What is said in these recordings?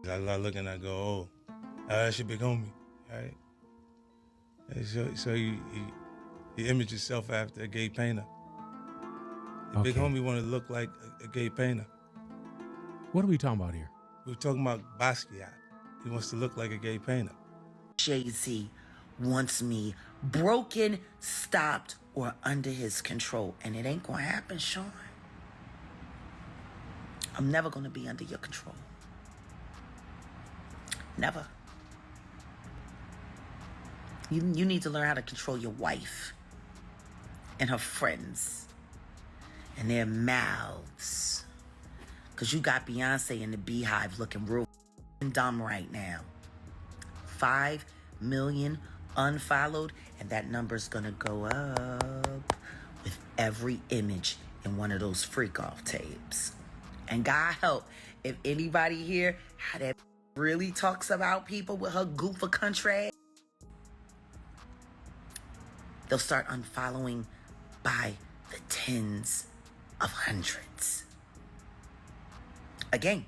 I look and I go, oh, that's your big homie, right? And so he imaged himself after a gay painter. The big homie wanted to look like a gay painter. What are we talking about here? We're talking about Basquiat. He wants to look like a gay painter. Jay-Z wants me broken, stopped, or under his control. And it ain't gonna happen, Sean. I'm never gonna be under your control. Never. You need to learn how to control your wife and her friends and their mouths. Because you got Beyonce in the Beehive looking real dumb right now. 5 million unfollowed, and that number's gonna go up with every image in one of those freak-off tapes. And God help, if anybody here how that really talks about people with her goof of country, they'll start unfollowing by the tens of hundreds. Again.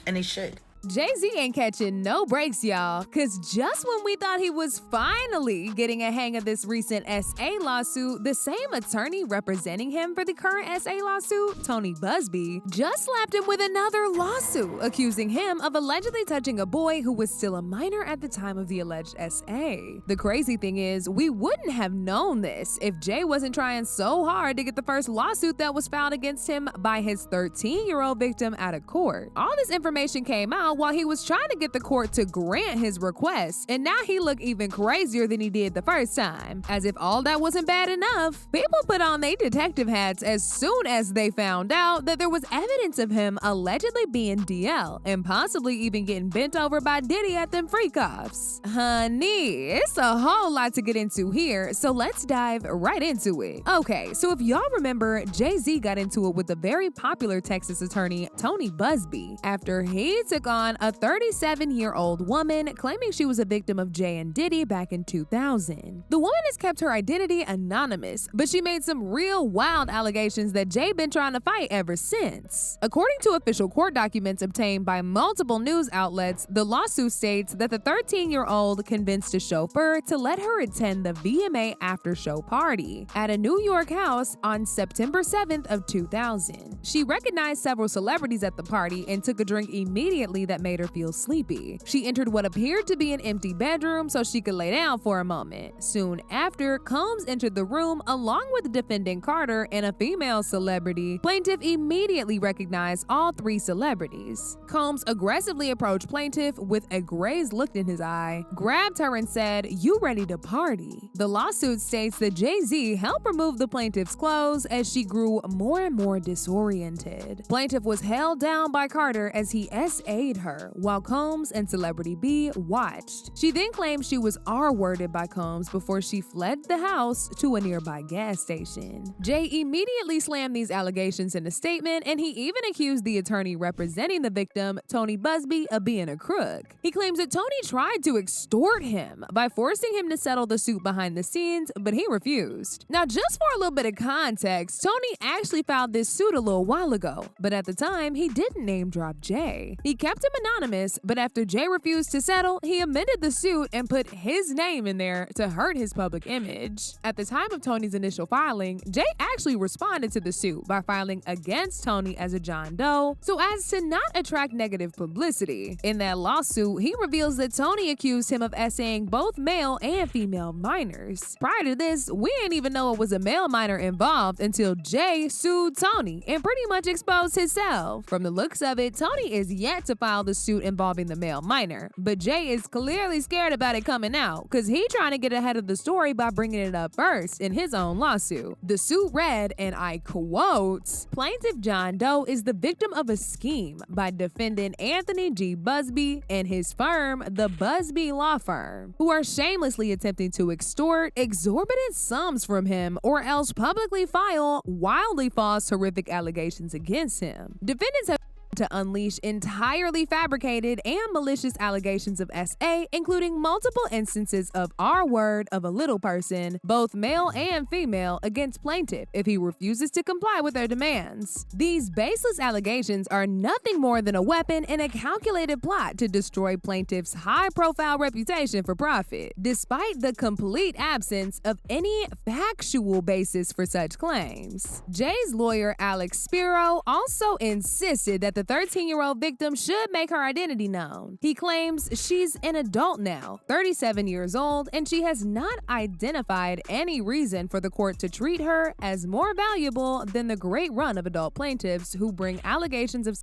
And they should. Jay-Z ain't catching no breaks, y'all, cause just when we thought he was finally getting a hang of this recent SA lawsuit, the same attorney representing him for the current SA lawsuit, Tony Buzzbee, just slapped him with another lawsuit, accusing him of allegedly touching a boy who was still a minor at the time of the alleged SA. The crazy thing is, we wouldn't have known this if Jay wasn't trying so hard to get the first lawsuit that was filed against him by his 13-year-old victim out of court. All this information came out while he was trying to get the court to grant his request, and now he looked even crazier than he did the first time. As if all that wasn't bad enough, people put on their detective hats as soon as they found out that there was evidence of him allegedly being DL and possibly even getting bent over by Diddy at them freak-offs. Honey, it's a whole lot to get into here, so let's dive right into it. Okay, so if y'all remember, Jay-Z got into it with the very popular Texas attorney Tony Buzzbee after he took on a 37-year-old woman claiming she was a victim of Jay and Diddy back in 2000. The woman has kept her identity anonymous, but she made some real wild allegations that Jay been trying to fight ever since. According to official court documents obtained by multiple news outlets, the lawsuit states that the 13-year-old convinced a chauffeur to let her attend the VMA after-show party at a New York house on September 7th of 2000. She recognized several celebrities at the party and took a drink immediately that made her feel sleepy. She entered what appeared to be an empty bedroom so she could lay down for a moment. Soon after, Combs entered the room along with defendant Carter and a female celebrity. Plaintiff immediately recognized all three celebrities. Combs aggressively approached plaintiff with a crazed look in his eye, grabbed her and said, "You ready to party?" The lawsuit states that Jay-Z helped remove the plaintiff's clothes as she grew more and more disoriented. Plaintiff was held down by Carter as he SA'd her, while Combs and Celebrity B watched. She then claimed she was R-worded by Combs before she fled the house to a nearby gas station. Jay immediately slammed these allegations in a statement, and he even accused the attorney representing the victim, Tony Buzzbee, of being a crook. He claims that Tony tried to extort him by forcing him to settle the suit behind the scenes, but he refused. Now, just for a little bit of context, Tony actually filed this suit a little while ago, but at the time, he didn't name drop Jay. He kept him anonymous, but after Jay refused to settle, he amended the suit and put his name in there to hurt his public image. At the time of Tony's initial filing, Jay actually responded to the suit by filing against Tony as a John Doe so as to not attract negative publicity. In that lawsuit, he reveals that Tony accused him of essaying both male and female minors. Prior to this, we didn't even know it was a male minor involved until Jay sued Tony and pretty much exposed himself. From the looks of it, Tony is yet to file the suit involving the male minor, but Jay is clearly scared about it coming out because he trying to get ahead of the story by bringing it up first in his own lawsuit. The suit read, and I quote, "Plaintiff John Doe is the victim of a scheme by defendant Anthony G. Buzzbee and his firm, the Buzzbee Law Firm, who are shamelessly attempting to extort exorbitant sums from him or else publicly file wildly false, horrific allegations against him. Defendants have to unleash entirely fabricated and malicious allegations of SA, including multiple instances of R-word of a little person, both male and female, against plaintiff if he refuses to comply with their demands. These baseless allegations are nothing more than a weapon in a calculated plot to destroy plaintiff's high-profile reputation for profit, despite the complete absence of any factual basis for such claims. Jay's lawyer, Alex Spiro, also insisted that the 13-year-old victim should make her identity known. He claims she's an adult now, 37 years old, and she has not identified any reason for the court to treat her as more valuable than the great run of adult plaintiffs who bring allegations of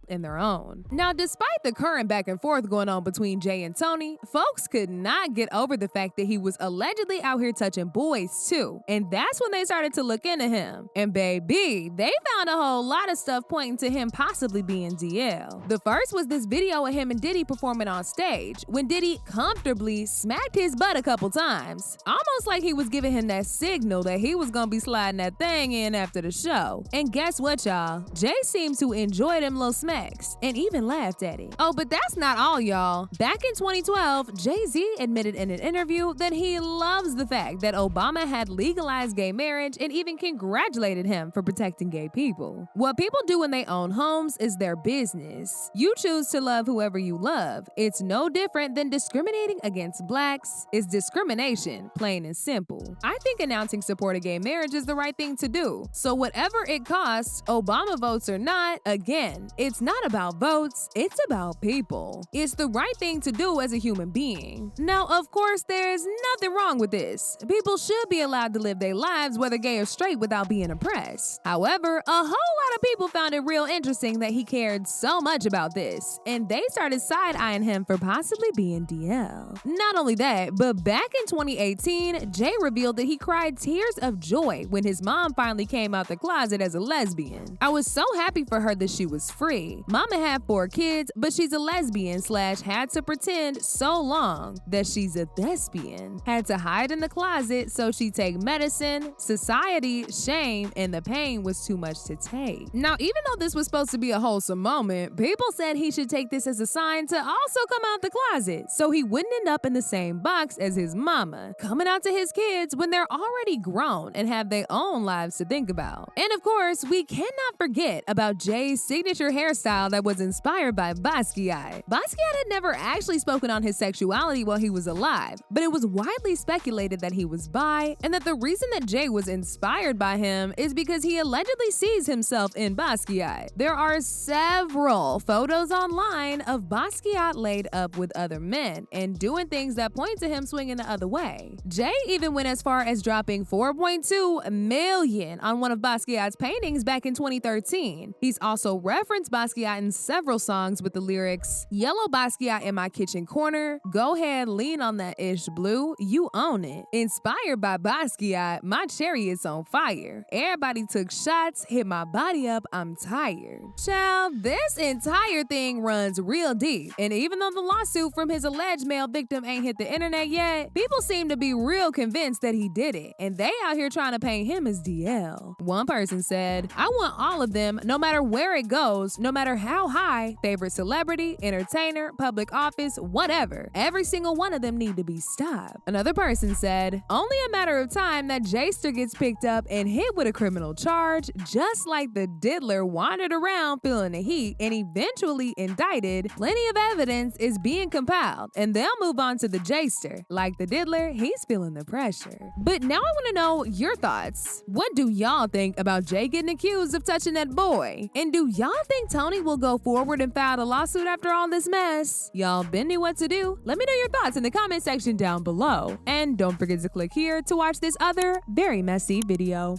in their own. Now, despite the current back and forth going on between Jay and Tony, folks could not get over the fact that he was allegedly out here touching boys too. And that's when they started to look into him. And baby, they found a whole lot of stuff pointing to him possibly being DL. The first was this video of him and Diddy performing on stage, when Diddy comfortably smacked his butt a couple times, almost like he was giving him that signal that he was gonna be sliding that thing in after the show. And guess what, y'all? Jay seemed to enjoy them little smacks and even laughed at it. Oh, but that's not all, y'all. Back in 2012, Jay-Z admitted in an interview that he loves the fact that Obama had legalized gay marriage and even congratulated him for protecting gay people. What people do when they own homes is their business. You choose to love whoever you love. It's no different than discriminating against blacks. It's discrimination, plain and simple. I think announcing support of gay marriage is the right thing to do. So whatever it costs, Obama votes or not, again, it's not about votes, it's about people. It's the right thing to do as a human being. Now, of course, there's nothing wrong with this. People should be allowed to live their lives, whether gay or straight, without being oppressed. However, a whole lot of people found it real interesting that he cared so much about this, and they started side-eyeing him for possibly being DL. Not only that, but back in 2018, Jay revealed that he cried tears of joy when his mom finally came out the closet as a lesbian. I was so happy for her that she was free. Mama had 4 kids, but she's a lesbian / had to pretend so long that she's a thespian. Had to hide in the closet so she'd take medicine, society, shame, and the pain was too much to take. Now, even though this was supposed to be a wholesome moment, people said he should take this as a sign to also come out the closet so he wouldn't end up in the same box as his mama, coming out to his kids when they're already grown and have their own lives to think about. And of course, we cannot forget about Jay's signature hairstyle that was inspired by Basquiat. Basquiat had never actually spoken on his sexuality while he was alive, but it was widely speculated that he was bi, and that the reason that Jay was inspired by him is because he allegedly sees himself in Basquiat. There are several photos online of Basquiat laid up with other men and doing things that point to him swinging the other way. Jay even went as far as dropping $4.2 million on one of Basquiat's paintings back in 2013. He's also referenced Basquiat in several songs with the lyrics, "Yellow Basquiat in my kitchen corner, go ahead, lean on that ish blue, you own it. Inspired by Basquiat, my chariot's on fire. Everybody took shots, hit my body up, I'm tired." Child, this entire thing runs real deep, and even though the lawsuit from his alleged male victim ain't hit the internet yet, people seem to be real convinced that he did it, and they out here trying to paint him as DL. One person said, "I want all of them, no matter where it goes, no matter how high, favorite celebrity, entertainer, public office, whatever. Every single one of them need to be stopped." Another person said, "Only a matter of time that Jayster gets picked up and hit with a criminal charge, just like the diddler wandered around feeling the heat and eventually indicted. Plenty of evidence is being compiled, and they'll move on to the Jayster. Like the diddler, he's feeling the pressure." But now I want to know your thoughts. What do y'all think about Jay getting accused of touching that boy? And do y'all think Tony will go forward and file a lawsuit after all this mess? Y'all been knew what to do? Let me know your thoughts in the comment section down below. And don't forget to click here to watch this other very messy video.